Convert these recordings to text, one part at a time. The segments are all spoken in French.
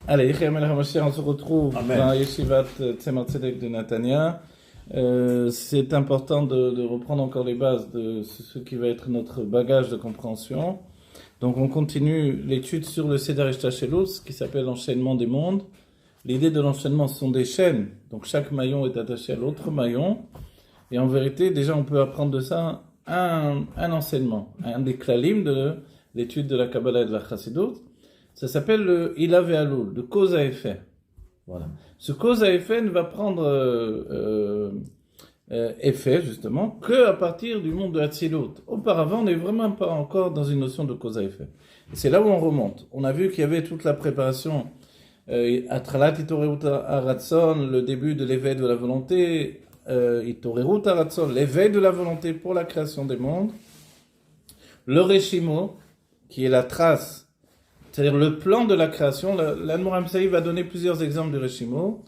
Allez, Yichem El Hamashiach, on se retrouve Amen. dans Yeshivat Tzemar Tzedek de Natania. C'est important de reprendre encore les bases de ce qui va être notre bagage de compréhension. Donc on continue l'étude sur le Seder Ishtachelus, qui s'appelle l'enchaînement des mondes. L'idée de l'enchaînement, ce sont des chaînes. Donc chaque maillon est attaché à l'autre maillon. Et en vérité, déjà on peut apprendre de ça un enseignement, un des klalim de l'étude de la Kabbalah et de la Chassidut. Ça s'appelle le Ilav et Alul, de cause à effet. Voilà. Ce cause à effet ne va prendre effet, justement, que à partir du monde de Hatzilut. Auparavant, on n'est vraiment pas encore dans une notion de cause à effet. Et c'est là où on remonte. On a vu qu'il y avait toute la préparation, Atralat Itorerut Haratzon, le début de l'éveil de la volonté, Itorerut Haratzon, l'éveil de la volonté pour la création des mondes, le Reshimo, qui est la trace, c'est-à-dire le plan de la création. L'Admor Amsaï va donner plusieurs exemples de Reshimo.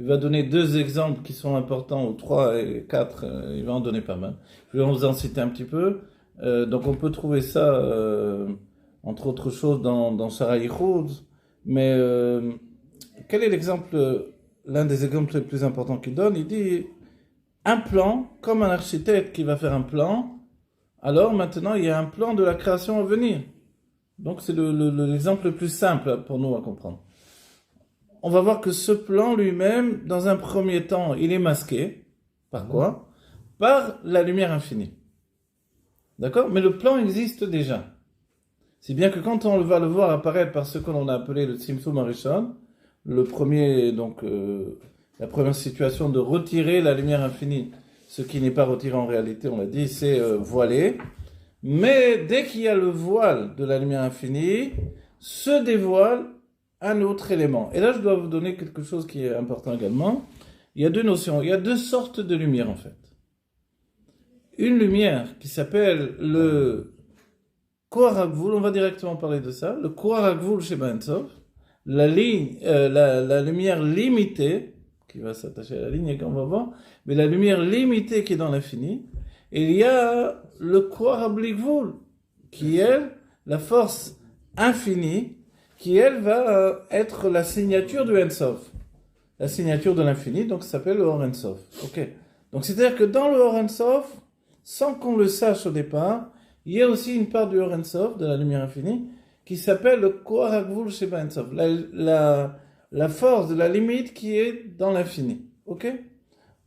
Il va donner 2 exemples qui sont importants, ou 3 et 4, il va en donner pas mal. Je vais vous en citer un petit peu. Donc on peut trouver ça, entre autres choses, dans Shara Yichud. Mais quel est l'un des exemples les plus importants qu'il donne? Il dit, un plan, comme un architecte qui va faire un plan, alors maintenant il y a un plan de la création à venir. Donc c'est l'exemple le plus simple pour nous à comprendre. On va voir que ce plan lui-même, dans un premier temps, il est masqué. Par quoi? Par la lumière infinie. D'accord? Mais le plan existe déjà. Si bien que quand on va le voir apparaître par ce que l'on a appelé le Tzimtzum Arishon, le premier, donc, la première situation de retirer la lumière infinie, ce qui n'est pas retiré en réalité, on l'a dit, c'est voilé. Mais dès qu'il y a le voile de la lumière infinie, se dévoile un autre élément. Et là, je dois vous donner quelque chose qui est important également. Il y a 2 notions, il y a 2 sortes de lumière en fait. Une lumière qui s'appelle le Kohar HaGvul, on va directement parler de ça, le Kohar HaGvul Sheba Ein Sof, la lumière limitée, qui va s'attacher à la ligne, qu'on va voir, mais la lumière limitée qui est dans l'infini. Et il y a le Kohar HaBli Gvul, qui est la force infinie, qui elle va être la signature du Ein Sof, la signature de l'infini, donc ça s'appelle le Or Ein Sof. Ok. Donc c'est-à-dire que dans le Or Ein Sof, sans qu'on le sache au départ, il y a aussi une part du Or Ein Sof, de la lumière infinie, qui s'appelle le Kohar HaGvul Sheba Ein Sof, la force de la limite qui est dans l'infini. Ok.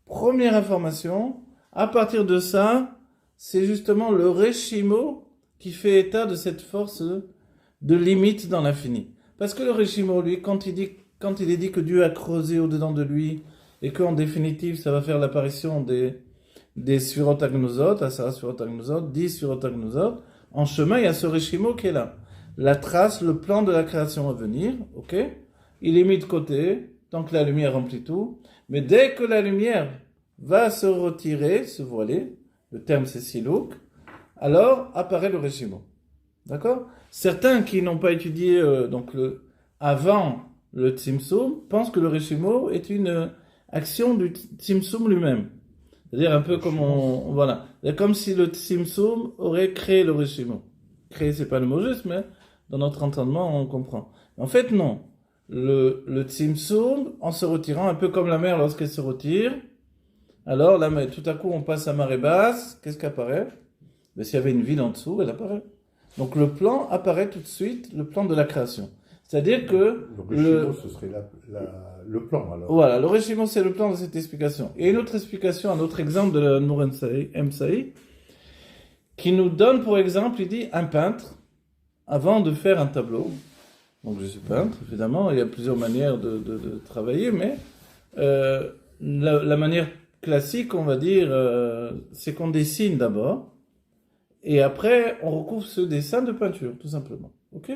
Première information. À partir de ça, c'est justement le Reshimo qui fait état de cette force de limite dans l'infini. Parce que le Reshimo, lui, quand il est dit que Dieu a creusé au-dedans de lui, et qu'en définitive, ça va faire l'apparition des Sfirot Agnosot, Asara Sfirot Agnosot, 10 Sfirot Agnosot, en chemin, il y a ce Reshimo qui est là. La trace, le plan de la création à venir, ok? Il est mis de côté, tant que la lumière remplit tout, mais dès que la lumière va se retirer, se voiler, le terme c'est Silouk, alors apparaît le Reshimo. D'accord? Certains qui n'ont pas étudié avant le Tzimtzum pensent que le Reshimo est une action du Tzimtzum lui-même. C'est-à-dire un peu comme voilà. C'est comme si le Tzimtzum aurait créé le Reshimo. Créer, c'est pas le mot juste, mais dans notre entendement, on comprend. En fait, non. Le Tzimtzum, en se retirant, un peu comme la mer lorsqu'elle se retire, alors là, tout à coup, on passe à marée basse, qu'est-ce qui apparaît? Mais s'il y avait une ville en dessous, elle apparaît. Donc le plan apparaît tout de suite, le plan de la création. C'est-à-dire que le Reshimo, ce serait le plan alors. Voilà, le Reshimo, c'est le plan de cette explication. Et une autre explication, un autre exemple de la Nour Emsaï, qui nous donne, pour exemple, il dit, un peintre, avant de faire un tableau, donc je suis peintre, évidemment, il y a plusieurs manières de travailler, mais la manière classique, on va dire, c'est qu'on dessine d'abord, et après, on recouvre ce dessin de peinture, tout simplement. Ok?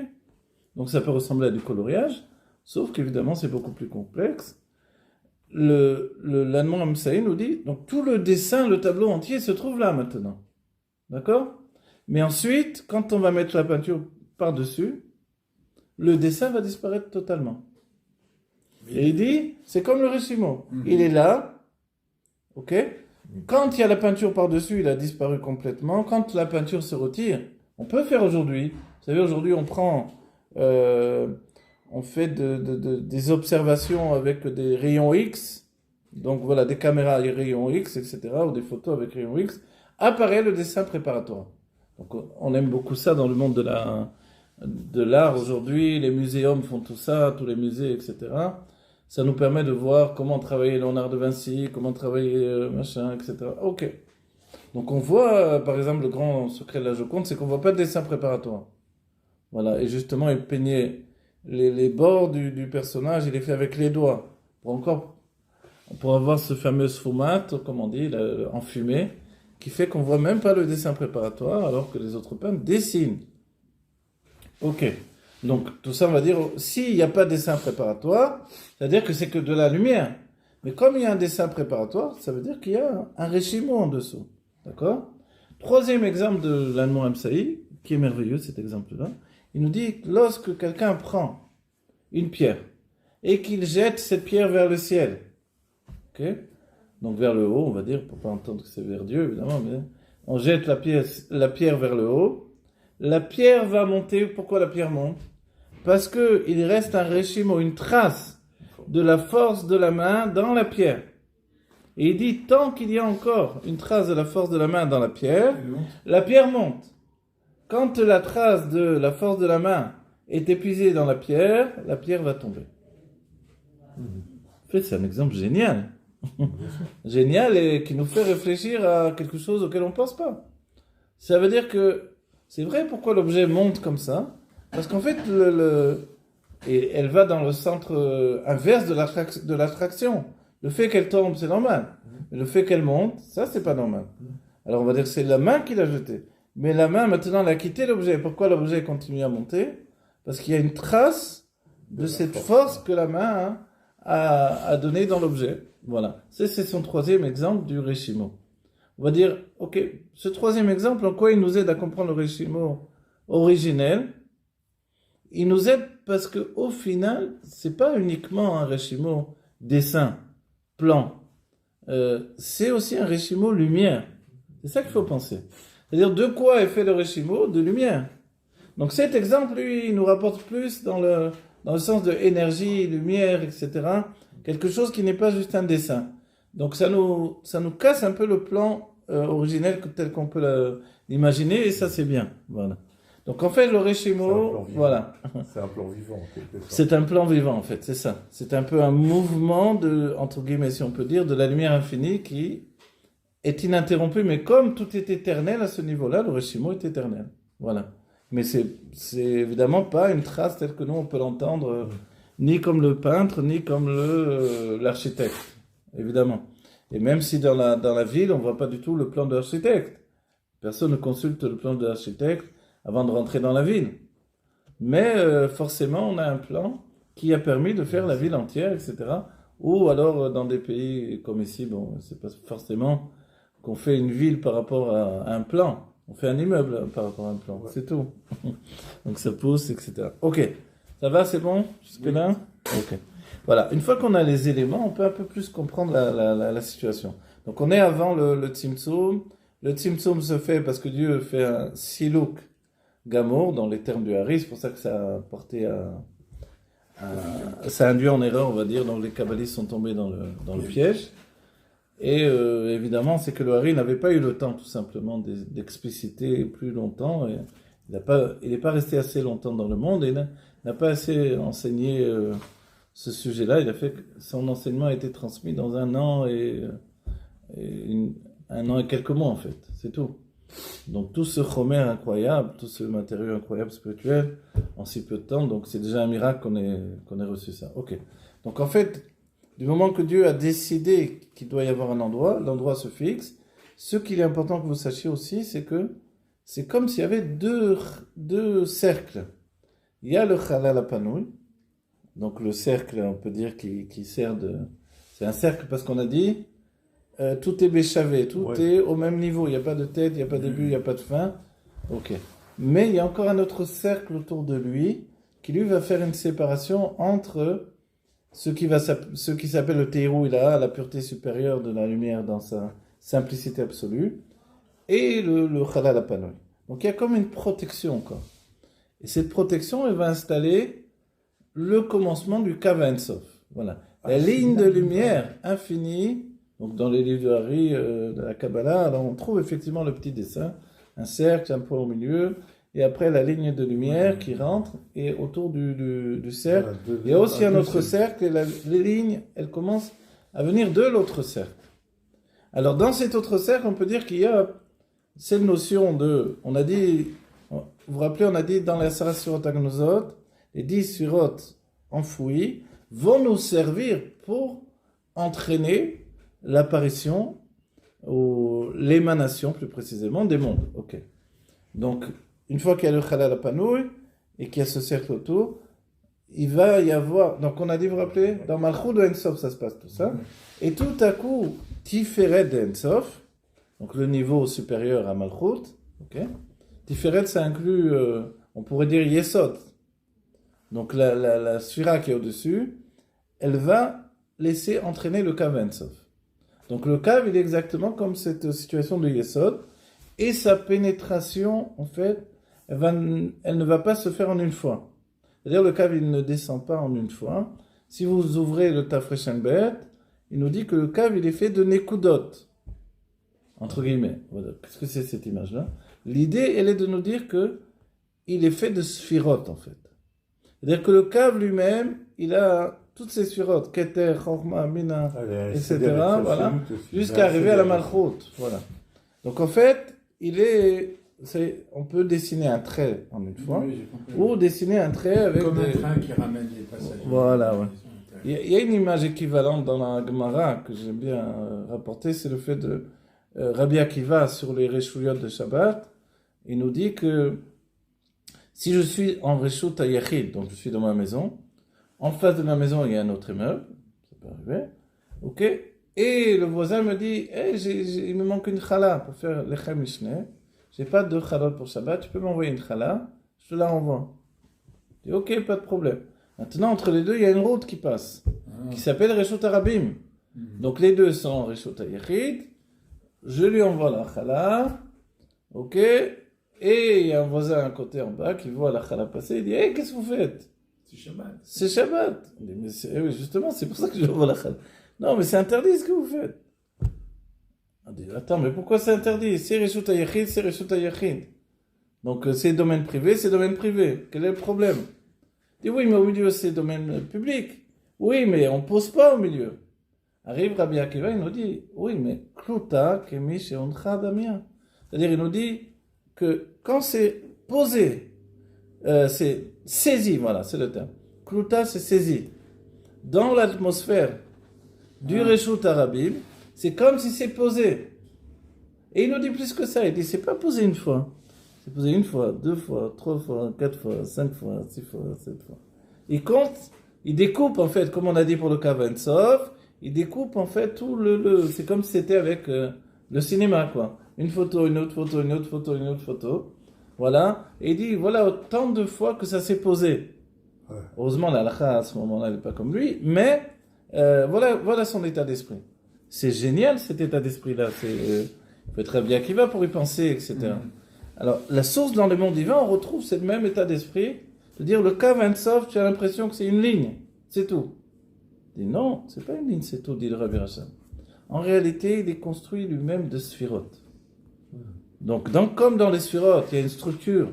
Donc ça peut ressembler à du coloriage, sauf qu'évidemment, c'est beaucoup plus complexe. L'Admor Amsaï nous dit, donc tout le dessin, le tableau entier se trouve là maintenant. D'accord? Mais ensuite, quand on va mettre la peinture par-dessus, le dessin va disparaître totalement. Et il dit, c'est comme le Reshimo. Il est là, ok? Quand il y a la peinture par-dessus, il a disparu complètement. Quand la peinture se retire, on peut faire aujourd'hui. Vous savez, aujourd'hui, on prend on fait des observations avec des rayons X, donc voilà, des caméras à rayons X, etc., ou des photos avec rayons X, apparaît le dessin préparatoire. Donc on aime beaucoup ça dans le monde de l'art aujourd'hui, les muséums font tout ça, tous les musées, etc. Ça nous permet de voir comment travailler Léonard de Vinci, comment travailler machin, etc. Ok. Donc on voit, par exemple, le grand secret de la Joconde, c'est qu'on voit pas de dessin préparatoire. Voilà, et justement, il peignait les bords du personnage, il les fait avec les doigts. Pour avoir ce fameux sfumato, comme on dit, enfumé, qui fait qu'on voit même pas le dessin préparatoire, alors que les autres peintres dessinent. Ok. Donc, tout ça, on va dire, s'il n'y a pas de dessin préparatoire, c'est-à-dire que c'est que de la lumière. Mais comme il y a un dessin préparatoire, ça veut dire qu'il y a un réchimo en dessous. D'accord? Troisième exemple de l'Allemand Hamsaï, qui est merveilleux, cet exemple-là. Il nous dit que lorsque quelqu'un prend une pierre et qu'il jette cette pierre vers le ciel, ok? Donc vers le haut, on va dire, pour pas entendre que c'est vers Dieu, évidemment, mais on jette la pierre vers le haut, la pierre va monter. Pourquoi la pierre monte? Parce qu'il reste un réchimo, une trace de la force de la main dans la pierre. Et il dit, tant qu'il y a encore une trace de la force de la main dans la pierre monte. Quand la trace de la force de la main est épuisée dans la pierre va tomber. En fait, c'est un exemple génial. Génial et qui nous fait réfléchir à quelque chose auquel on ne pense pas. Ça veut dire que c'est vrai pourquoi l'objet monte comme ça. Parce qu'en fait, et elle va dans le centre inverse de l'attraction. Le fait qu'elle tombe, c'est normal. Mais le fait qu'elle monte, ça, c'est pas normal. Alors, on va dire que c'est la main qui l'a jeté. Mais la main, maintenant, elle a quitté l'objet. Pourquoi l'objet continue à monter? Parce qu'il y a une trace de cette force que la main a donnée dans l'objet. Voilà. C'est son troisième exemple du réchimo. On va dire, ok, ce troisième exemple, en quoi il nous aide à comprendre le réchimo originel? Il nous aide parce que au final, c'est pas uniquement un réchimo dessin, plan. C'est aussi un réchimo lumière. C'est ça qu'il faut penser. C'est-à-dire, de quoi est fait le réchimo? De lumière. Donc cet exemple, lui, il nous rapporte plus dans le sens de énergie, lumière, etc. Quelque chose qui n'est pas juste un dessin. Donc ça nous casse un peu le plan originel tel qu'on peut l'imaginer, et ça c'est bien. Voilà. Donc en fait, le réchimo, voilà. C'est un plan vivant, en quelque sorte. C'est un plan vivant, en fait, c'est ça. C'est un peu un mouvement entre guillemets, si on peut dire, de la lumière infinie qui est ininterrompu, mais comme tout est éternel à ce niveau-là, le réchimo est éternel. Voilà. Mais c'est évidemment pas une trace telle que nous on peut l'entendre, ni comme le peintre, ni comme l'architecte, évidemment. Et même si dans la ville, on voit pas du tout le plan de l'architecte. Personne ne consulte le plan de l'architecte avant de rentrer dans la ville. Mais forcément, on a un plan qui a permis de faire la ville entière, etc. Ou alors, dans des pays comme ici, bon, c'est pas forcément qu'on fait une ville par rapport à un plan. On fait un immeuble par rapport à un plan, c'est tout. Donc ça pousse, etc. Ok, ça va, c'est bon jusque-là? Ok. Voilà, une fois qu'on a les éléments, on peut un peu plus comprendre la situation. Donc on est avant le Tzimtzum. Le Tzimtzum se fait parce que Dieu fait un Siluk Gamour dans les termes du Hari, c'est pour ça que ça a porté ça a induit en erreur, on va dire, donc les kabbalistes sont tombés dans le piège. Et évidemment, c'est que le Hari n'avait pas eu le temps, tout simplement, d'expliciter plus longtemps. Et il n'est pas resté assez longtemps dans le monde et n'a pas assez enseigné ce sujet-là. Il a fait que son enseignement a été transmis dans un an un an et quelques mois, en fait. C'est tout. Donc tout ce chomer incroyable, tout ce matériau incroyable spirituel, en si peu de temps, donc c'est déjà un miracle qu'on ait reçu ça. Ok. Donc en fait, du moment que Dieu a décidé qu'il doit y avoir un endroit, l'endroit se fixe. Ce qu'il est important que vous sachiez aussi, c'est que c'est comme s'il y avait deux cercles. Il y a le Chalal HaPanui, donc le cercle, on peut dire, qui sert de... C'est un cercle parce qu'on a dit, tout est béchavé, tout est au même niveau. Il n'y a pas de tête, il n'y a pas de début, il n'y a pas de fin. Ok. Mais il y a encore un autre cercle autour de lui, qui lui va faire une séparation entre ce qui s'appelle le Teirou Ilaha, la pureté supérieure de la lumière dans sa simplicité absolue, et le Chalal HaPanui. Donc il y a comme une protection encore. Et cette protection, elle va installer le commencement du Kav Ein-Sof. Voilà. La ligne de lumière infinie, donc dans les livres de Hari, de la Kabbalah, alors on trouve effectivement le petit dessin, un cercle, un point au milieu, et après la ligne de lumière qui rentre, et autour du cercle, il y a aussi un autre cercle, et les lignes, elles commencent à venir de l'autre cercle. Alors dans cet autre cercle, on peut dire qu'il y a cette notion de, on a dit, vous vous rappelez, on a dit dans les Asara Sfirot Agnozot, les 10 Sfirot enfouies vont nous servir pour entraîner l'apparition ou l'émanation, plus précisément, des mondes. Ok. Donc, une fois qu'il y a le Chalal Apanouï et qu'il y a ce cercle autour, il va y avoir. Donc, on a dit, vous vous rappelez, dans Malchut de Ensof, ça se passe tout ça. Et tout à coup, Tiferet de Ensof, donc le niveau supérieur à Malchut, ok. Tiferet, ça inclut, on pourrait dire Yesod. Donc, la sphira qui est au-dessus, elle va laisser entraîner le Kav Ein-Sof. Donc le Kav, il est exactement comme cette situation de Yesod, et sa pénétration, en fait, elle ne va pas se faire en une fois. C'est-à-dire le Kav, il ne descend pas en une fois. Si vous ouvrez le Tafresh Bet, il nous dit que le Kav, il est fait de Nekudot, entre guillemets. Voilà. Qu'est-ce que c'est cette image-là? L'idée, elle est de nous dire que il est fait de Sphirot, en fait. C'est-à-dire que le Kav lui-même, il a toutes ces sphirotes, Keter, Chorma, Mina, etc., voilà, jusqu'à arriver à la Malchut, voilà. Donc en fait, on peut dessiner un trait en une fois, ou dessiner un trait avec comme un train qui ramène les passagers. Voilà, ouais. Il y a une image équivalente dans la Gemara que j'aime bien rapporter, c'est le fait de Rabbi Akiva sur les Reshuyot de Shabbat. Il nous dit que si je suis en Reshut Yachid, donc je suis dans ma maison, en face de ma maison, il y a un autre immeuble, ça peut arriver, ok, et le voisin me dit, hey, il me manque une challah pour faire l'Echem Mishneh, j'ai pas de challah pour Shabbat, tu peux m'envoyer une challah, je te la renvoie. Je dis, ok, pas de problème. Maintenant, entre les deux, il y a une route qui passe, qui s'appelle Reshut Arabim. Donc les deux sont en Reshut Yachid, je lui envoie la challah, ok, et il y a un voisin à côté en bas qui voit la challah passer, il dit, hey, qu'est-ce que vous faites? C'est Shabbat. C'est Shabbat. Mais oui, justement, c'est pour ça que je vois la challah. Non, mais c'est interdit ce que vous faites. On dit, attends, mais pourquoi c'est interdit? C'est Reshut Yachid, c'est Reshut Yachid. Donc c'est domaine privé, c'est domaine privé. Quel est le problème? Il dit, oui, mais au milieu, c'est domaine public. Oui, mais on ne pose pas au milieu. Arrive Rabbi Akiva, il nous dit, oui, mais Kluta, Kemi, Sheoncha, Damien. C'est-à-dire, il nous dit que quand c'est posé, c'est saisi, voilà, c'est le terme. Kluta, c'est saisi. Dans l'atmosphère du Reshut Arabim, c'est comme si c'est posé. Et il nous dit plus que ça. Il dit, c'est pas posé une fois. C'est posé une fois, 2 fois, 3 fois, 4 fois, 5 fois, 6 fois, 7 fois. Il compte, il découpe en fait, comme on a dit pour le Kav Ein-Sof, il découpe en fait tout c'est comme si c'était avec le cinéma, quoi. Une photo, une autre photo, une autre photo, une autre photo. Voilà. Et il dit, voilà autant de fois que ça s'est posé. Ouais. Heureusement, la halakha, à ce moment-là, elle n'est pas comme lui. Mais, voilà son état d'esprit. C'est génial, cet état d'esprit-là. Il faut être bien qui va pour y penser, etc. Alors, la source dans le monde divin, on retrouve ce même état d'esprit. De dire, le Kav Ein-Sof, tu as l'impression que c'est une ligne. C'est tout. Il dit, non, c'est pas une ligne, c'est tout, dit le Rabbi Racham. En réalité, il est construit lui-même de Sphirot. Donc, comme dans les Sphirot, il y a une structure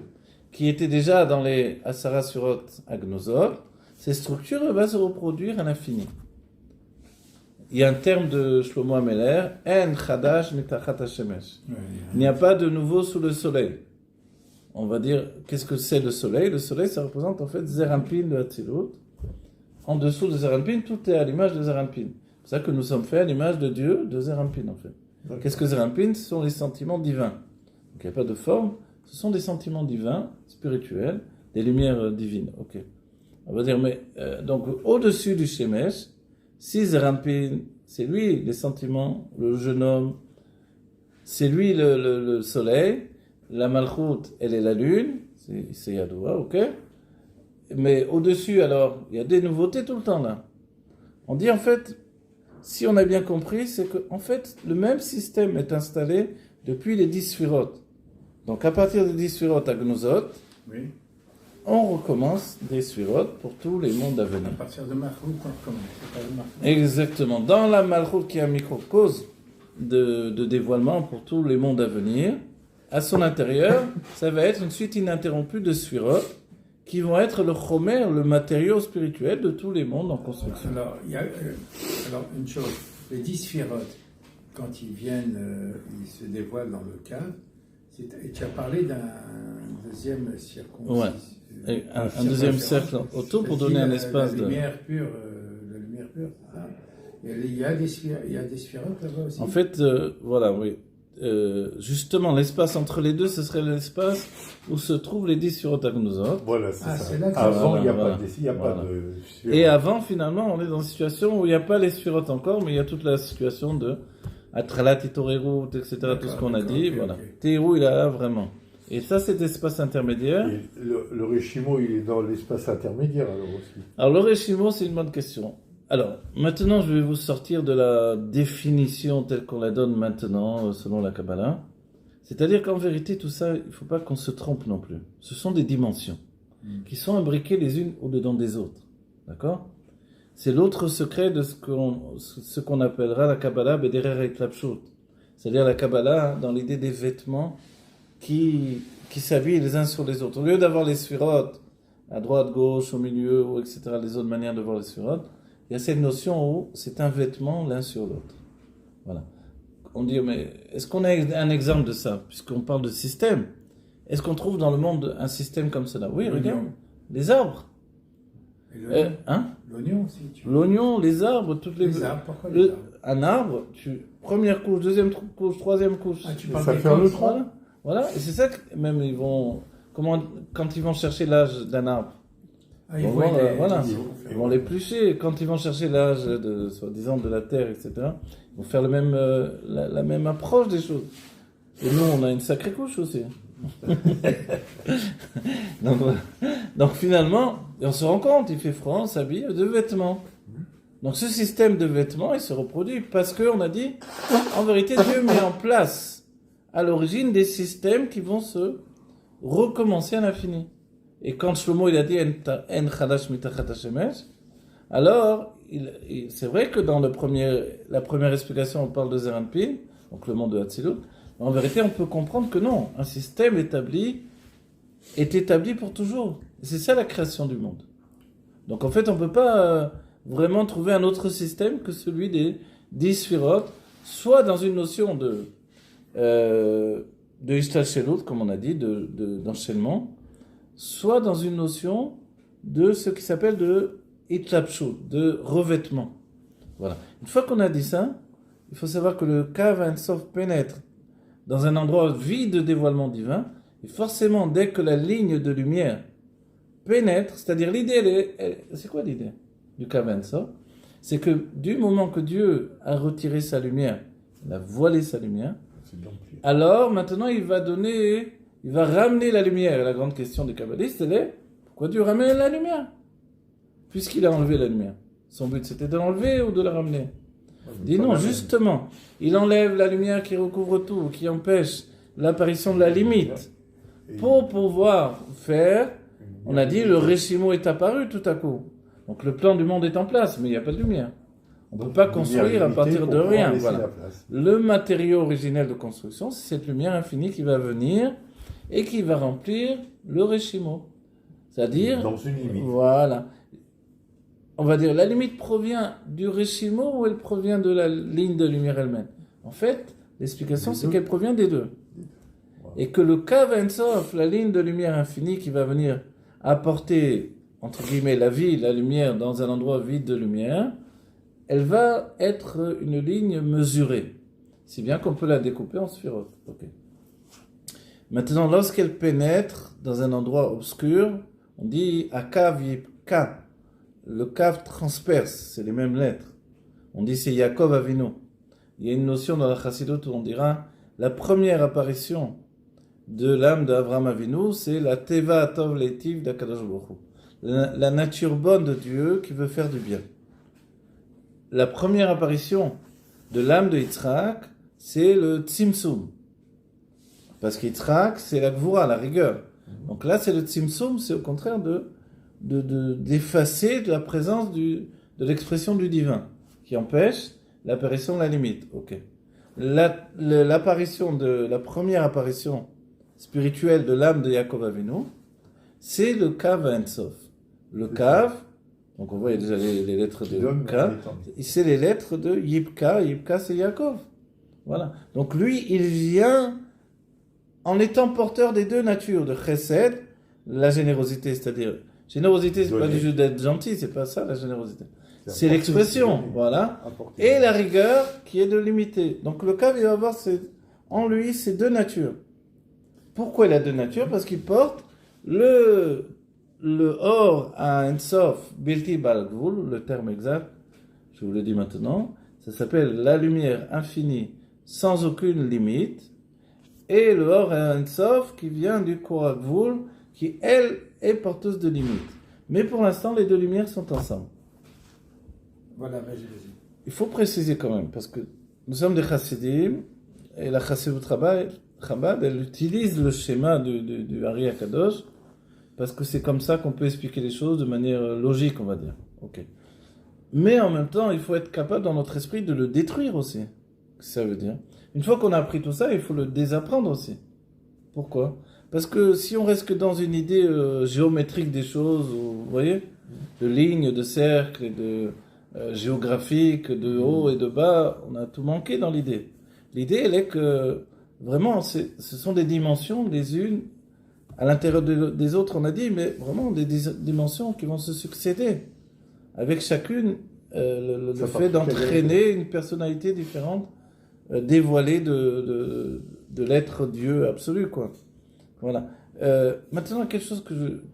qui était déjà dans les Asara Sphirot Agnozot, cette structure va se reproduire à l'infini. Il y a un terme de Shlomo Ameler, En Chadash Mitachat HaShemesh. Il n'y a pas de nouveau sous le soleil. On va dire, qu'est-ce que c'est le soleil? Le soleil, ça représente en fait Zerampin de Hatzilut. En dessous de Zerampin, tout est à l'image de Zerampin. C'est ça que nous sommes faits à l'image de Dieu, de Zerampin en fait. Okay. Qu'est-ce que Zerampin? Ce sont les sentiments divins. Donc il n'y a pas de forme, ce sont des sentiments divins, spirituels, des lumières divines. Ok. On va dire, mais donc au-dessus du Shemesh, si Zerampin, c'est lui les sentiments, le jeune homme, c'est lui le soleil, la Malchut, elle est la lune, c'est Yadoua, ok. Mais au-dessus, alors, il y a des nouveautés tout le temps là. On dit en fait, si on a bien compris, c'est que en fait, le même système est installé depuis les 10 Sphirot. Donc à partir des 10 Sphirot Agnozot, oui. on recommence des Sphirot pour tous les mondes à venir. À partir de Malchut, on recommence. C'est pas le Malchut. Exactement. Dans la Malchut qui est un microcosme de dévoilement pour tous les mondes à venir, à son intérieur, ça va être une suite ininterrompue de Sphirot qui vont être le chomer, le matériau spirituel de tous les mondes en construction. Alors, il y a alors une chose, les 10 sphirotes, quand ils viennent, ils se dévoilent dans le cadre, et tu as parlé d'un deuxième circoncis. Ouais. Et un deuxième cercle autour pour donner un espace la de... lumière pure, c'est ça. Et il y a des sphirotes là-bas aussi. En fait, voilà, oui. Justement, l'espace entre les deux, ce serait l'espace où se trouvent les 10 Sphirot Agnosot. Voilà, c'est ça. C'est là que Avant, il n'y a voilà, pas de... Et avant, finalement, on est dans une situation où il n'y a pas les Sphirot encore, mais il y a toute la situation de Atralat, Itorerut, etc., tout ce qu'on a dit. Ok, Voilà. ok. Théou, il est là vraiment. Et ça, cet espace intermédiaire. Et le Réchimo, il est dans l'espace intermédiaire, alors aussi. Alors, le Réchimo, c'est une bonne question. Alors, maintenant, je vais vous sortir de la définition telle qu'on la donne maintenant, selon la Kabbalah. C'est-à-dire qu'en vérité, tout ça, il ne faut pas qu'on se trompe non plus. Ce sont des dimensions qui sont imbriquées les unes au-dedans des autres. D'accord ? C'est l'autre secret de ce qu'on appellera la Kabbalah Bederer et Tlapshut. C'est-à-dire la Kabbalah dans l'idée des vêtements qui s'habillent les uns sur les autres. Au lieu d'avoir les Sphirot à droite, gauche, au milieu, etc., les autres manières de voir les Sphirot, il y a cette notion où c'est un vêtement l'un sur l'autre. Voilà. On dit, mais est-ce qu'on a un exemple de ça? Puisqu'on parle de système. Est-ce qu'on trouve dans le monde un système comme cela? Oui, regarde. Les arbres. Et l'oignon aussi. L'oignon, les arbres, toutes Les arbres, pourquoi les arbres? Un arbre, première couche, deuxième couche, troisième couche. Ah, tu parles Ça des fait un côtes, tronc. Voilà. Et c'est ça que même ils vont... quand ils vont chercher l'âge d'un arbre, Ah, ils Bon, voient voilà, les- voilà. les- ils vont l'éplucher. Quand ils vont chercher l'âge de, soi-disant, de la Terre, etc., ils vont faire la même approche des choses. Et nous, on a une sacrée couche aussi. donc, voilà. Donc finalement, on se rend compte, il fait froid, on s'habille de vêtements. Donc ce système de vêtements, il se reproduit parce qu'on a dit, en vérité, Dieu met en place à l'origine des systèmes qui vont se recommencer à l'infini. Et quand Shlomo il a dit En chadash mitachat hashemesh, alors c'est vrai que dans la première explication on parle de Zeranpin, donc le monde de Hatzilut. En vérité, on peut comprendre que non, un système établi est établi pour toujours. Et c'est ça la création du monde. Donc en fait, on ne peut pas vraiment trouver un autre système que celui des 10 Sphirot, soit dans une notion de Ishtalshelut, comme on a dit, d'enchaînement, soit dans une notion de ce qui s'appelle de Itlapshut, de revêtement. Voilà. Une fois qu'on a dit ça, il faut savoir que le Kav Ein Sof pénètre dans un endroit vide de dévoilement divin, et forcément, dès que la ligne de lumière pénètre, c'est-à-dire l'idée, c'est quoi l'idée du Kav Ein Sof? C'est que du moment que Dieu a retiré sa lumière, il a voilé sa lumière, alors maintenant il va ramener la lumière. Et la grande question des kabbalistes, elle est, pourquoi Dieu ramène la lumière? Puisqu'il a enlevé la lumière. Son but c'était de l'enlever ou de la ramener? Il dit non, justement, il enlève la lumière qui recouvre tout, qui empêche l'apparition de la limite. Pour pouvoir faire, on a dit, le Réchimo est apparu tout à coup. Donc le plan du monde est en place, mais il n'y a pas de lumière. On ne peut pas construire à partir de rien. Voilà. Le matériau originel de construction, c'est cette lumière infinie qui va venir et qui va remplir le Réchimo. C'est-à-dire... Dans une limite. Voilà. On va dire, la limite provient du Réchimo ou elle provient de la ligne de lumière elle-même? En fait, l'explication, c'est qu'elle provient des deux. Et que le Kav Ein Sof, la ligne de lumière infinie qui va venir apporter, entre guillemets, la vie, la lumière dans un endroit vide de lumière, elle va être une ligne mesurée. Si bien qu'on peut la découper en sphirotes. Okay. Maintenant, lorsqu'elle pénètre dans un endroit obscur, on dit Akav Yipka. Le Kav transperce, c'est les mêmes lettres. On dit c'est Yaakov Avinu. Il y a une notion dans la Chassidut où on dira la première apparition de l'âme d'Avraham Avinu, c'est la Teva Atov Leitiv d'Akadosh Baruch Hu. La nature bonne de Dieu qui veut faire du bien. La première apparition de l'âme de Yitzhak, c'est le Tzimtzum. Parce qu'Yitzhak, c'est la Gvura, la rigueur. Donc là, c'est le tzimtzum, c'est au contraire d'effacer de la présence de l'expression du divin, qui empêche l'apparition de la limite. Ok. L'apparition la première apparition spirituelle de l'âme de Yaakov Avinu, c'est le Kav à Ensof. Le Kav, donc on voit déjà les lettres de Kav, c'est les lettres de Yibka. Yibka, c'est Yaakov. Voilà. Donc lui, il vient en étant porteur des deux natures, de Chesed, la générosité, c'est-à-dire, générosité, c'est pas du jeu d'être gentil, c'est pas ça la générosité. C'est l'expression, voilà. Et la rigueur qui est de limiter. Donc le Kav, il va avoir en lui ces deux natures. Pourquoi il a deux natures? Parce qu'il porte le Or à Ensof, Bilti Balgvul, le terme exact, je vous le dis maintenant, ça s'appelle la lumière infinie sans aucune limite, et le Or à Ensof qui vient du Korakvul, qui elle est porteuse de limites. Mais pour l'instant, les deux lumières sont ensemble. Voilà, vas-y. Il faut préciser quand même, parce que nous sommes des chassidim, et la Chassidut Chabad, elle utilise le schéma du Ari Akadosh, parce que c'est comme ça qu'on peut expliquer les choses de manière logique, on va dire. Ok. Mais en même temps, il faut être capable dans notre esprit de le détruire aussi. Qu'est-ce que ça veut dire? Une fois qu'on a appris tout ça, il faut le désapprendre aussi. Pourquoi? Parce que si on reste que dans une idée géométrique des choses, vous voyez, de lignes, de cercles, et de géographique, de haut et de bas, on a tout manqué dans l'idée. L'idée, elle est que vraiment, ce sont des dimensions, les unes à l'intérieur des autres, on a dit, mais vraiment des dimensions qui vont se succéder, avec chacune le fait d'entraîner une personnalité différente, dévoilée de l'être Dieu absolu, quoi. Voilà. Maintenant, quelque chose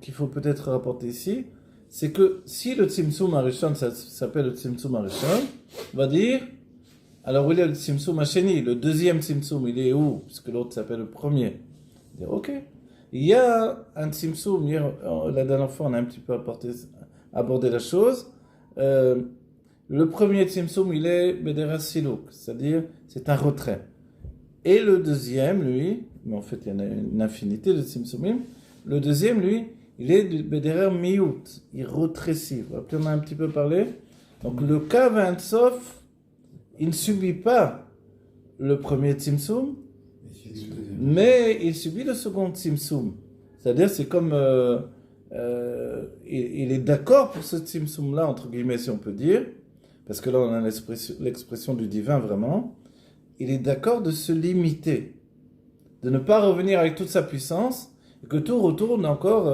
qu'il faut peut-être rapporter ici, c'est que si le Tzimtzum Arishon, ça s'appelle le Tzimtzum Arishon, on va dire, alors où il est le Tzimtzum Hasheni, le deuxième Tzimtzum, il est où? Puisque l'autre s'appelle le premier. On va dire, ok. Il y a un Tzimtzum, hier, la dernière fois, on a un petit peu abordé la chose. Le premier Tzimtzum, il est Bedera Siluk, c'est-à-dire, c'est un retrait. Et le deuxième, lui, mais en fait, il y en a une infinité de Tzimtzumim, le deuxième, lui, il est du Bederer Miyut, il retrécit. On en a un petit peu parlé. Donc le Kav Ensof, il ne subit pas le premier Tzimtzum, mais il subit le second Tzimtzum. C'est-à-dire, c'est comme il est d'accord pour ce Tzimtzum-là, entre guillemets, si on peut dire, parce que là, on a l'expression du divin, vraiment. Il est d'accord de se limiter, de ne pas revenir avec toute sa puissance, et que tout retourne encore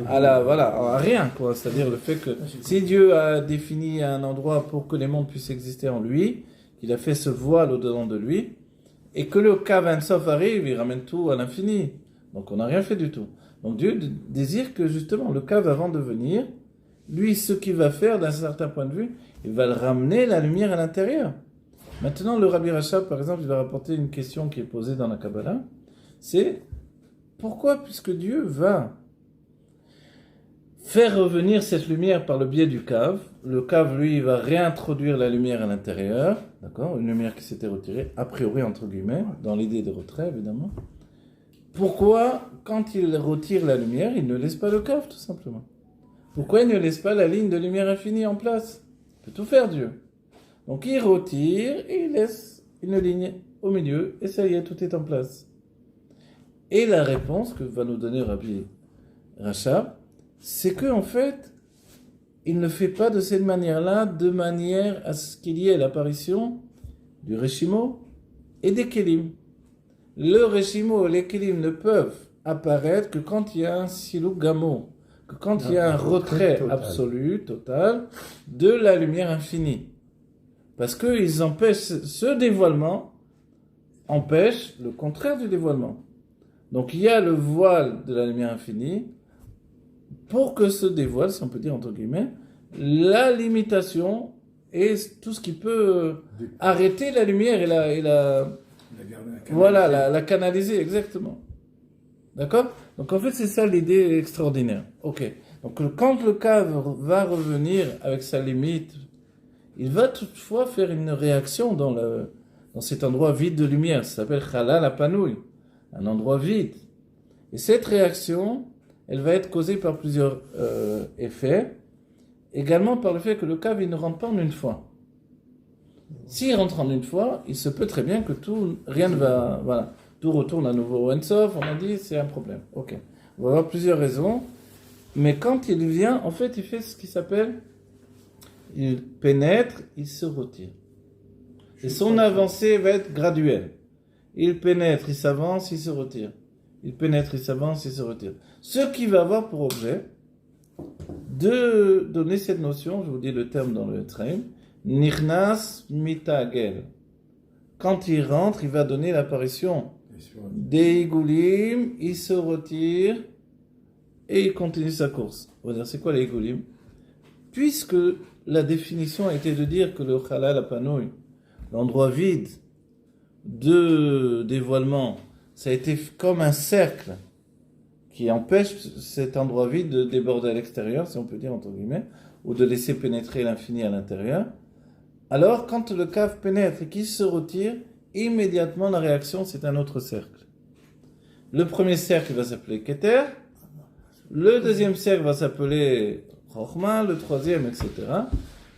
à rien, quoi. C'est-à-dire le fait que si Dieu a défini un endroit pour que les mondes puissent exister en lui, qu'il a fait ce voile au-dedans de lui, et que le Kav Ensof arrive, il ramène tout à l'infini. Donc on n'a rien fait du tout. Donc Dieu désire que justement le Kav, avant de venir, lui, ce qu'il va faire d'un certain point de vue, il va le ramener la lumière à l'intérieur. Maintenant, le Rabbi Rachab, par exemple, il va rapporter une question qui est posée dans la Kabbalah, c'est pourquoi, puisque Dieu va faire revenir cette lumière par le biais du Kav, le Kav, lui, va réintroduire la lumière à l'intérieur, d'accord, une lumière qui s'était retirée, a priori, entre guillemets, dans l'idée de retrait, évidemment. Pourquoi, quand il retire la lumière, il ne laisse pas le Kav, tout simplement? Pourquoi il ne laisse pas la ligne de lumière infinie en place? Il peut tout faire, Dieu. Donc il retire et il laisse une ligne au milieu, et ça y est, tout est en place. Et la réponse que va nous donner Rabbi Rachab, c'est que en fait, il ne fait pas de cette manière-là, de manière à ce qu'il y ait l'apparition du Reshimo et des Kélim. Le Reshimo et les Kélim ne peuvent apparaître que quand il y a un Siluk Gamo, que quand il y a un retrait absolu, total, de la lumière infinie. Parce qu'ils empêchent, ce dévoilement empêche le contraire du dévoilement. Donc il y a le voile de la lumière infinie, pour que se dévoile, si on peut dire entre guillemets, la limitation et tout ce qui peut arrêter la lumière et la canaliser, exactement. D'accord? Donc en fait c'est ça l'idée extraordinaire. Ok. Donc quand le Kav va revenir avec sa limite, il va toutefois faire une réaction dans cet endroit vide de lumière. Ça s'appelle Chalal Apanouï, un endroit vide. Et cette réaction, elle va être causée par plusieurs effets. Également par le fait que le cave, il ne rentre pas en une fois. S'il rentre en une fois, il se peut très bien que rien ne va, voilà, tout retourne à nouveau au Ensof, on a dit, c'est un problème. Ok. On va avoir plusieurs raisons. Mais quand il vient, en fait, il fait ce qui s'appelle, il pénètre, il se retire. Et son avancée va être graduelle. Il pénètre, il s'avance, il se retire. Il pénètre, il s'avance, il se retire. Ce qui va avoir pour objet de donner cette notion, je vous dis le terme dans le Etzraim, Nirnas mitagel. Quand il rentre, il va donner l'apparition des Igoulim, il se retire et il continue sa course. On va dire, c'est quoi les Igoulim? Puisque la définition a été de dire que le Chalal Apanouy, l'endroit vide de dévoilement, ça a été comme un cercle qui empêche cet endroit vide de déborder à l'extérieur, si on peut dire entre guillemets, ou de laisser pénétrer l'infini à l'intérieur. Alors, quand le cave pénètre et qu'il se retire, immédiatement la réaction, c'est un autre cercle. Le premier cercle va s'appeler Keter, le deuxième cercle va s'appeler Chochma, le troisième, etc.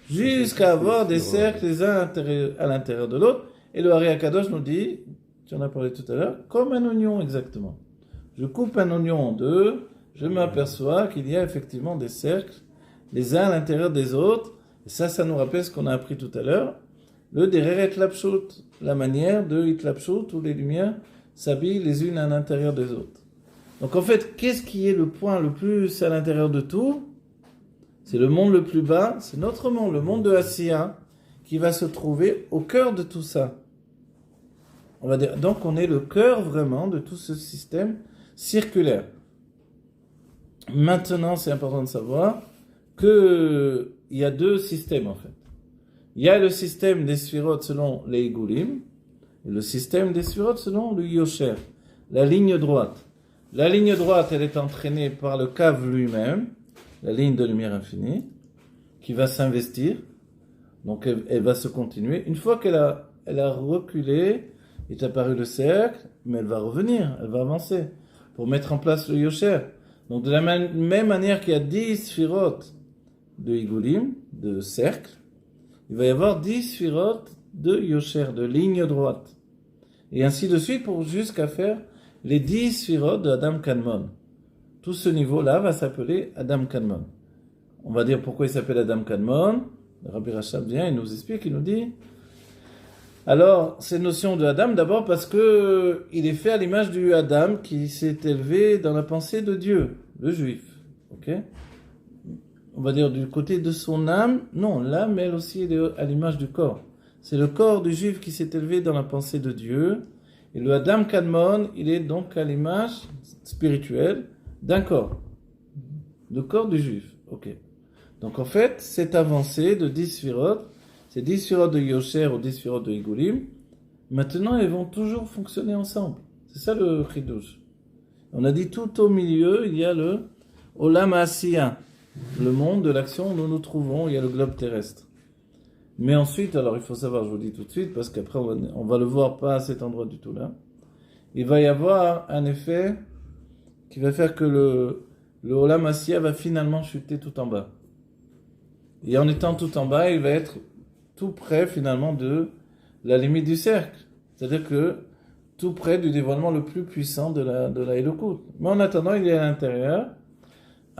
Jusqu'à avoir des cercles les uns à l'intérieur de l'autre. Et le Hari Akadosh nous dit, tu en as parlé tout à l'heure, comme un oignon exactement. Je coupe un oignon en deux, je m'aperçois qu'il y a effectivement des cercles, les uns à l'intérieur des autres. Et ça nous rappelle ce qu'on a appris tout à l'heure, le Derer Itlapshut, la manière de Itlapshut, où les lumières s'habillent les unes à l'intérieur des autres. Donc en fait, qu'est-ce qui est le point le plus à l'intérieur de tout? C'est le monde le plus bas, c'est notre monde, le monde de Asiya, qui va se trouver au cœur de tout ça. On va dire, donc on est le cœur vraiment de tout ce système circulaire. Maintenant, c'est important de savoir qu'il y a deux systèmes en fait. Il y a le système des Sphirot selon les Igoulim, et le système des Sphirot selon le Yosher, la ligne droite. La ligne droite, elle est entraînée par le cave lui-même, la ligne de lumière infinie, qui va s'investir, donc elle va se continuer. Une fois qu'elle a reculé, il est apparu le cercle, mais elle va revenir, elle va avancer, pour mettre en place le Yosher. Donc de la même manière qu'il y a 10 Sphirot de Igoulim, de cercle, il va y avoir 10 Sphirot de Yosher, de ligne droite. Et ainsi de suite, pour jusqu'à faire les 10 Sphirot de Adam Kadmon. Tout ce niveau-là va s'appeler Adam Kadmon. On va dire pourquoi il s'appelle Adam Kadmon. Le Rabbi Rachab vient, il nous explique, il nous dit... Alors, cette notion de Adam, d'abord parce que il est fait à l'image du Adam qui s'est élevé dans la pensée de Dieu, le juif. Ok? On va dire du côté de son âme. Non, l'âme, elle aussi, elle est à l'image du corps. C'est le corps du juif qui s'est élevé dans la pensée de Dieu. Et le Adam Kadmon, il est donc à l'image spirituelle d'un corps. Le corps du juif. Ok. Donc en fait, cette avancée de 10 Sphirot, ces 10 Sphirot de Yosher ou 10 Sphirot de Igoulim, maintenant elles vont toujours fonctionner ensemble. C'est ça le Chidouche. On a dit tout au milieu, il y a le Olam Asiya, le monde de l'action où nous nous trouvons, il y a le globe terrestre. Mais ensuite, alors il faut savoir, je vous le dis tout de suite, parce qu'après on va le voir pas à cet endroit du tout là, il va y avoir un effet qui va faire que le Olam Asiya va finalement chuter tout en bas. Et en étant tout en bas, il va être tout près finalement de la limite du cercle. C'est-à-dire que tout près du dévoilement le plus puissant de la Elokut. Mais en attendant, il est à l'intérieur.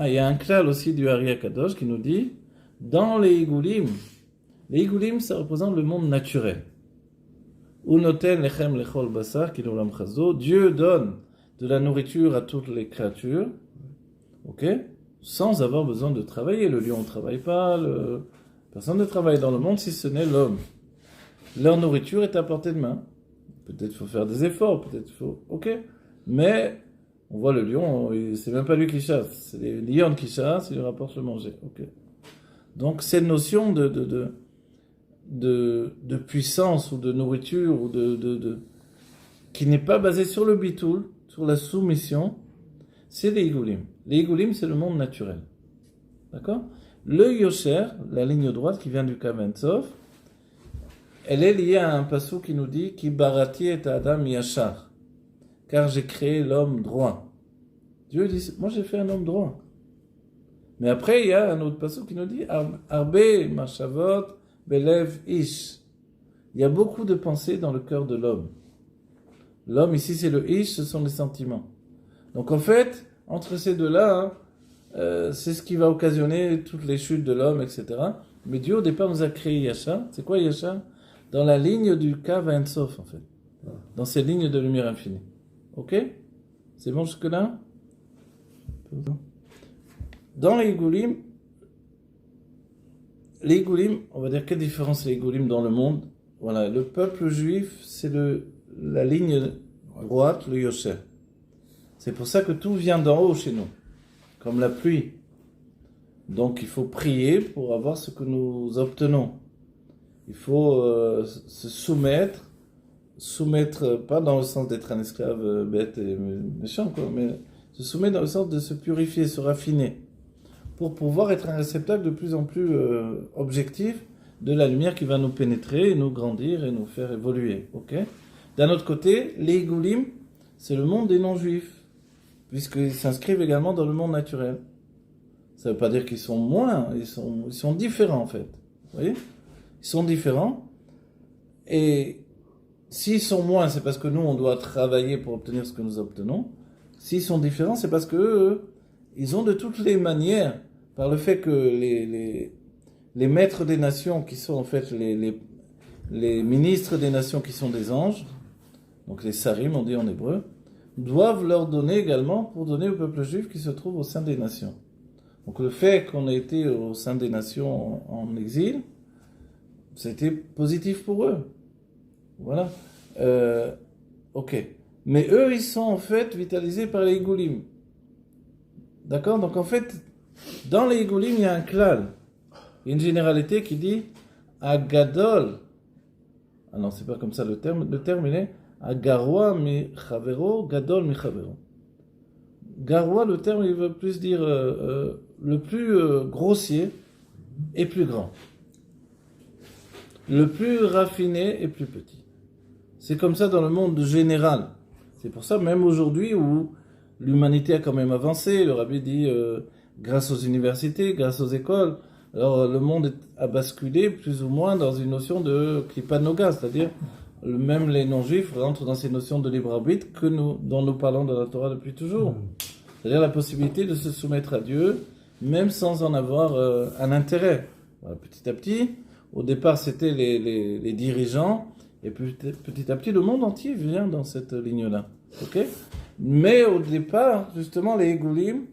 Il y a un klal aussi du Hari Akadosh qui nous dit, dans les Igoulim, ça représente le monde naturel. Unoten lechem lechol basar ki l'olam chazo. Dieu donne de la nourriture à toutes les créatures, ok, sans avoir besoin de travailler. Le lion ne travaille pas, personne ne travaille dans le monde si ce n'est l'homme. Leur nourriture est à portée de main. Peut-être faut faire des efforts, peut-être faut... Ok. Mais, on voit le lion, c'est même pas lui qui chasse. C'est les lions qui chassent, il lui rapporte le manger. Ok. Donc, cette notion de puissance ou de nourriture ou qui n'est pas basée sur le bitoul, sur la soumission, c'est les Igoulim. Les Igoulim, c'est le monde naturel. D'accord? Le Yosher, la ligne droite qui vient du Kav Sof, elle est liée à un passou qui nous dit Ki barati et Adam yachar, car j'ai créé l'homme droit. Dieu dit, moi j'ai fait un homme droit. Mais après, il y a un autre passage qui nous dit, Arbe Mashavot Belev Ish. Il y a beaucoup de pensées dans le cœur de l'homme. L'homme, ici, c'est le Ish, ce sont les sentiments. Donc en fait, entre ces deux-là, c'est ce qui va occasionner toutes les chutes de l'homme, etc. Mais Dieu, au départ, nous a créé Yasha. C'est quoi Yasha? Dans la ligne du Kav Ein Sof, en fait. Dans ces lignes de lumière infinie. Ok? C'est bon jusque-là? Dans les Goulim, on va dire quelle différence les Goulim dans le monde? Voilà, le peuple juif, c'est la ligne droite, le Yosher. C'est pour ça que tout vient d'en haut chez nous, comme la pluie. Donc il faut prier pour avoir ce que nous obtenons. Il faut se soumettre pas dans le sens d'être un esclave bête et méchant, quoi, mais se soumettre dans le sens de se purifier, se raffiner, pour pouvoir être un réceptacle de plus en plus objectif de la lumière qui va nous pénétrer, nous grandir et nous faire évoluer. Okay? D'un autre côté, les Goulim, c'est le monde des non-juifs, puisqu'ils s'inscrivent également dans le monde naturel. Ça ne veut pas dire qu'ils sont moins, ils sont différents en fait. Vous voyez? Ils sont différents. Et s'ils sont moins, c'est parce que nous, on doit travailler pour obtenir ce que nous obtenons. S'ils sont différents, c'est parce que ils ont de toutes les manières, par le fait que les maîtres des nations, qui sont en fait les ministres des nations qui sont des anges, donc les sarim, on dit en hébreu, doivent leur donner également pour donner au peuple juif qui se trouve au sein des nations. Donc le fait qu'on ait été au sein des nations en exil, c'était positif pour eux. Voilà. Ok. Mais eux, ils sont en fait vitalisés par les Goulim. D'accord? Donc en fait, dans les Goulim, il y a un klal. Il y a une généralité qui dit Agadol. Ah non, c'est pas comme ça le terme. Le terme, il est Agarwa mi chavero, Gadol mi chavero. Garwa, le terme, il veut plus dire le plus grossier et plus grand. Le plus raffiné et plus petit. C'est comme ça dans le monde général. C'est pour ça, même aujourd'hui, où l'humanité a quand même avancé, le rabbi dit, grâce aux universités, grâce aux écoles, alors le monde a basculé plus ou moins dans une notion de klipat noga, c'est-à-dire même les non-juifs rentrent dans ces notions de libre arbitre dont nous parlons dans la Torah depuis toujours. C'est-à-dire la possibilité de se soumettre à Dieu, même sans en avoir un intérêt. Voilà, petit à petit, au départ c'était les dirigeants, et petit à petit le monde entier vient dans cette ligne-là. Okay? Mais au départ, justement, les Goulim,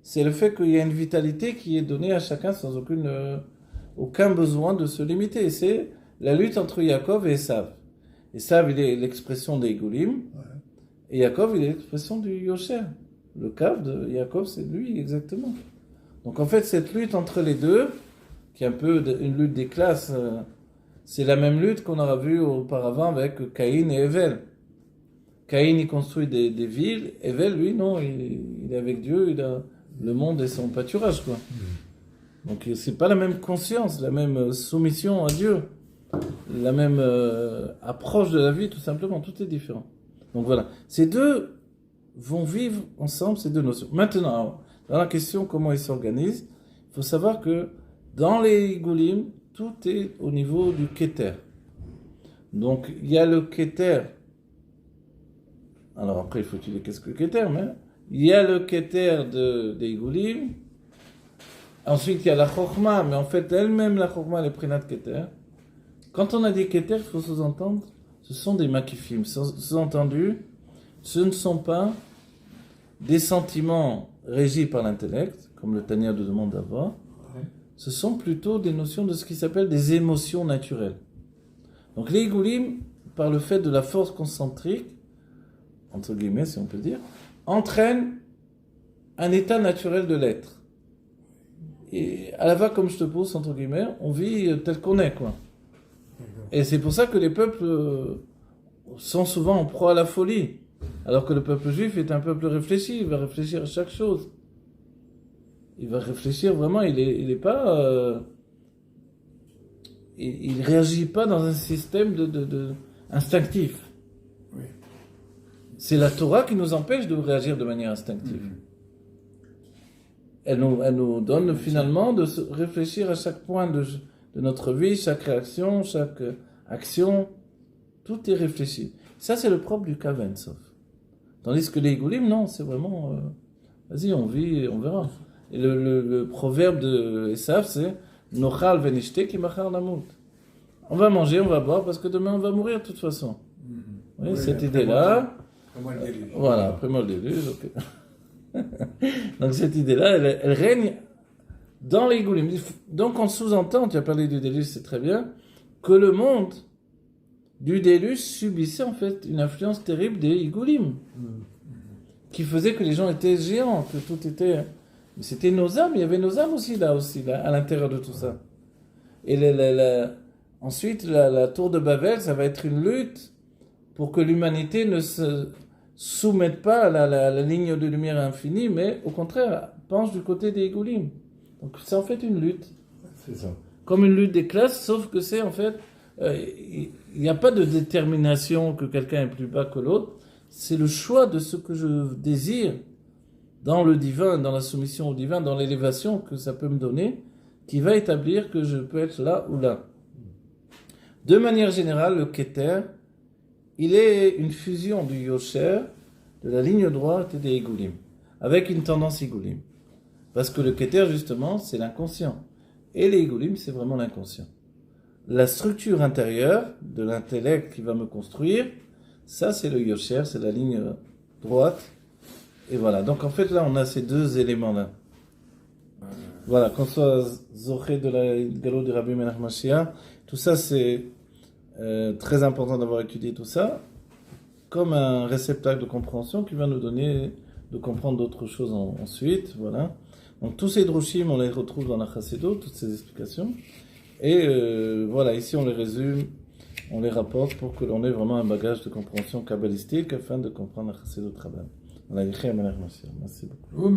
c'est le fait qu'il y a une vitalité qui est donnée à chacun sans aucun besoin de se limiter. Et c'est la lutte entre Yaakov et Esav. Esav, il est l'expression des Goulim, et Yaakov, il est l'expression du Yosher. Le cave de Yaakov, c'est lui, exactement. Donc en fait, cette lutte entre les deux, qui est un peu une lutte des classes, c'est la même lutte qu'on aura vue auparavant avec Caïn et Hevel. Caïn, il construit des villes. Hevel, lui, non, il est avec Dieu, il a le monde et son pâturage, quoi. Donc c'est pas la même conscience, la même soumission à Dieu, la même approche de la vie, tout simplement. Tout est différent. Donc voilà. Ces deux vont vivre ensemble, ces deux notions. Maintenant, dans la question comment ils s'organisent, il faut savoir que dans les Goulim, tout est au niveau du Keter. Donc il y a le Keter. Alors après, il faut étudier qu'est-ce que le Keter, mais il y a le Keter des Goulim. Ensuite, il y a la Chokhma, mais en fait, elle-même, la Chokhma, elle est Prinat Keter. Quand on a dit Keter, il faut sous-entendre, ce sont des makifim. Sous-entendu, ce ne sont pas des sentiments régis par l'intellect, comme le Tanya nous demande d'avoir. Ce sont plutôt des notions de ce qui s'appelle des émotions naturelles. Donc les Goulim, par le fait de la force concentrique, entre guillemets si on peut dire, entraînent un état naturel de l'être. Et à la va comme je te pousse, entre guillemets, on vit tel qu'on est, quoi. Et c'est pour ça que les peuples sont souvent en proie à la folie. Alors que le peuple juif est un peuple réfléchi, il va réfléchir à chaque chose. Il va réfléchir vraiment, il est pas... il réagit pas dans un système instinctif. Oui. C'est la Torah qui nous empêche de réagir de manière instinctive. elle nous donne finalement de réfléchir à chaque point de notre vie, chaque réaction, chaque action. Tout est réfléchi. Ça, c'est le propre du Kaven, sauf. Tandis que les Igoulim, non, c'est vraiment... vas-y, on vit, on verra. Et le proverbe de Esav, c'est « Nochal venishte ki machar namut ». On va manger, on va boire, parce que demain, on va mourir de toute façon. Oui, cette idée-là... Après moi, le déluge. Voilà, après moi le déluge, ok. Donc cette idée-là, elle règne dans les Igoulim. Donc on sous-entend, tu as parlé du déluge, c'est très bien, que le monde du déluge subissait en fait une influence terrible des Igoulim, qui faisait que les gens étaient géants, que tout était... Mais c'était nos âmes, il y avait nos âmes aussi là, à l'intérieur de tout ça. Et ensuite, la tour de Babel, ça va être une lutte pour que l'humanité ne se soumette pas à la ligne de lumière infinie, mais au contraire, penche du côté des Igoulim. Donc c'est en fait une lutte. C'est ça. Comme une lutte des classes, sauf que c'est en fait... il n'y a pas de détermination que quelqu'un est plus bas que l'autre. C'est le choix de ce que je désire dans le divin, dans la soumission au divin, dans l'élévation que ça peut me donner, qui va établir que je peux être là ou là. De manière générale, le Keter, il est une fusion du Yosher, de la ligne droite et des Igoulim, avec une tendance Igoulim. Parce que le Keter, justement, c'est l'inconscient. Et les Igoulim, c'est vraiment l'inconscient. La structure intérieure de l'intellect qui va me construire, ça c'est le Yosher, c'est la ligne droite. Et voilà, donc en fait là on a ces deux éléments-là. Voilà, qu'on soit Zoché de la Galo de Rabbi Menach Mashiach, tout ça c'est très important d'avoir étudié tout ça, comme un réceptacle de compréhension qui va nous donner de comprendre d'autres choses ensuite. Voilà. Donc tous ces drushim, on les retrouve dans la Chassidut, toutes ces explications. Et voilà, ici on les résume, on les rapporte pour que l'on ait vraiment un bagage de compréhension kabbalistique afin de comprendre la Chassidut Rabban. Merci beaucoup.